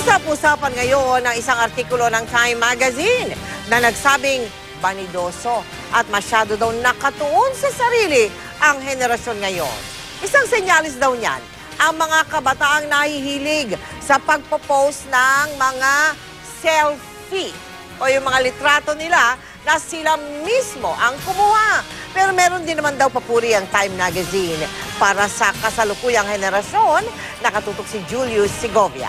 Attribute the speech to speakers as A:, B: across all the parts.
A: Usap-usapan ngayon ang isang artikulo ng Time Magazine na nagsabing banidoso at masyado daw nakatuon sa sarili ang henerasyon ngayon. Isang senyalis daw niyan ang mga kabataang nahihilig sa pagpo-post ng mga selfie o yung mga litrato nila na sila mismo ang kumuha. Pero meron din naman daw papuri ang Time Magazine para sa kasalukuyang henerasyon. Nakatutok si Julius Segovia.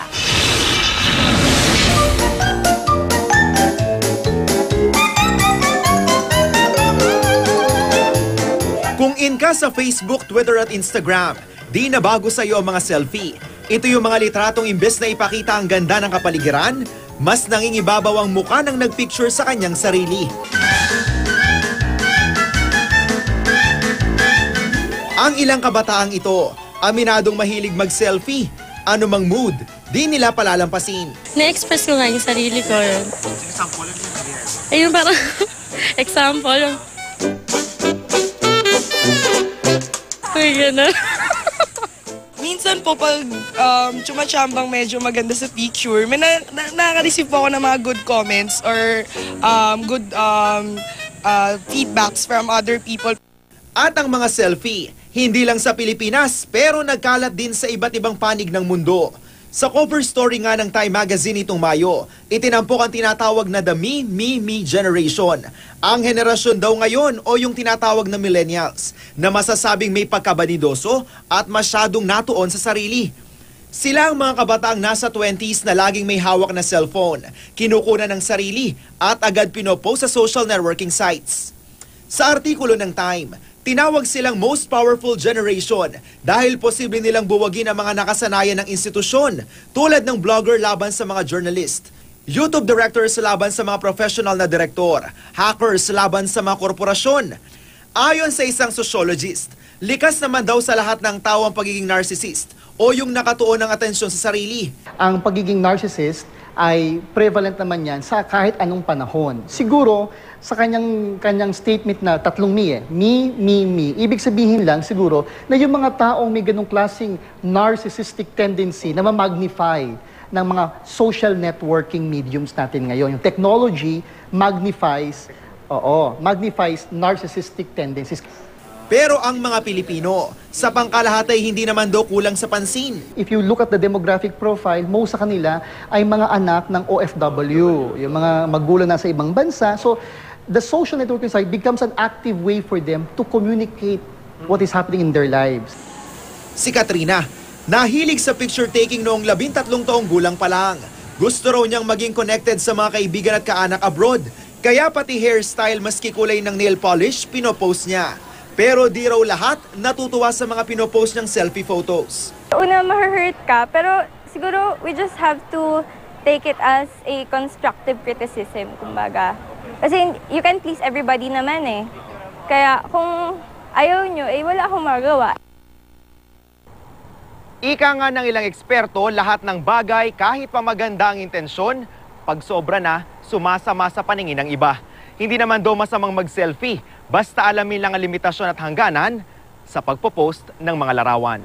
B: Kung in ka sa Facebook, Twitter at Instagram, di na bago sa iyo ang mga selfie. Ito yung mga litratong imbes na ipakita ang ganda ng kapaligiran, mas nangingibabaw ang mukha ng nagpicture sa kanyang sarili. Ang ilang kabataang ito, aminadong mahilig mag-selfie. Anumang mood, di nila palalampasin.
C: Na-express ko nga yung sarili ko. Ayun parang example. Ay, gano'n.
D: Minsan po pag tsumachambang medyo maganda sa picture, may nakaka-receive po ako ng mga good comments or good feedbacks from other people.
B: At ang mga selfie, hindi lang sa Pilipinas pero nagkalat din sa iba't ibang panig ng mundo. Sa cover story nga ng Time Magazine itong Mayo, itinampok ang tinatawag na the me, me, me generation. Ang henerasyon daw ngayon o yung tinatawag na millennials na masasabing may pagkabanidoso at masyadong natuon sa sarili. Sila ang mga kabataang nasa 20s na laging may hawak na cellphone, kinukunan ng sarili at agad pinopost sa social networking sites. Sa artikulo ng Time, tinawag silang most powerful generation dahil posible nilang buwagin ang mga nakasanayan ng institusyon tulad ng blogger laban sa mga journalist, YouTube directors laban sa mga professional na direktor, hackers laban sa mga korporasyon. Ayon sa isang sociologist, likas naman daw sa lahat ng tao ang pagiging narcissist o yung nakatuon ng atensyon sa sarili.
E: Ang pagiging narcissist ay prevalent naman yan sa kahit anong panahon. Siguro, sa kanyang statement na tatlong me, me, me, me, ibig sabihin lang siguro na yung mga taong may ganong klaseng narcissistic tendency na ma-magnify ng mga social networking mediums natin ngayon. Yung technology magnifies narcissistic tendencies.
B: Pero ang mga Pilipino, sa pangkalahati hindi naman daw kulang sa pansin.
E: If you look at the demographic profile, most sa kanila ay mga anak ng OFW, yung mga magulang na sa ibang bansa. So, the social networking site becomes an active way for them to communicate what is happening in their lives.
B: Si Katrina, nahilig sa picture taking noong 13 taong gulang pa lang. Gusto raw niyang maging connected sa mga kaibigan at kaanak abroad. Kaya pati hairstyle maski kulay ng nail polish, pinopost niya. Pero di raw lahat natutuwa sa mga pinopost niyang selfie photos.
F: Una, ma-hurt ka, pero siguro we just have to take it as a constructive criticism, kumbaga. Kasi you can please everybody naman eh. Kaya kung ayaw nyo, wala akong magawa.
B: Ika nga ng ilang eksperto, lahat ng bagay kahit pa maganda ang intensyon, pag sobra na, sumasama sa paningin ng iba. Hindi naman daw masamang mag-selfie, basta alamin lang ang limitasyon at hangganan sa pagpo-post ng mga larawan.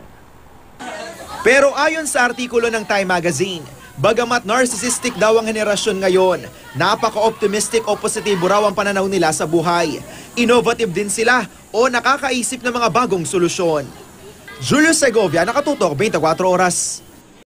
B: Pero ayon sa artikulo ng Time Magazine, bagamat narcissistic daw ang henerasyon ngayon, napaka-optimistic o positibo raw ang pananaw nila sa buhay. Innovative din sila o nakakaisip ng mga bagong solusyon. Julius Segovia, Nakatutok, 24 Oras.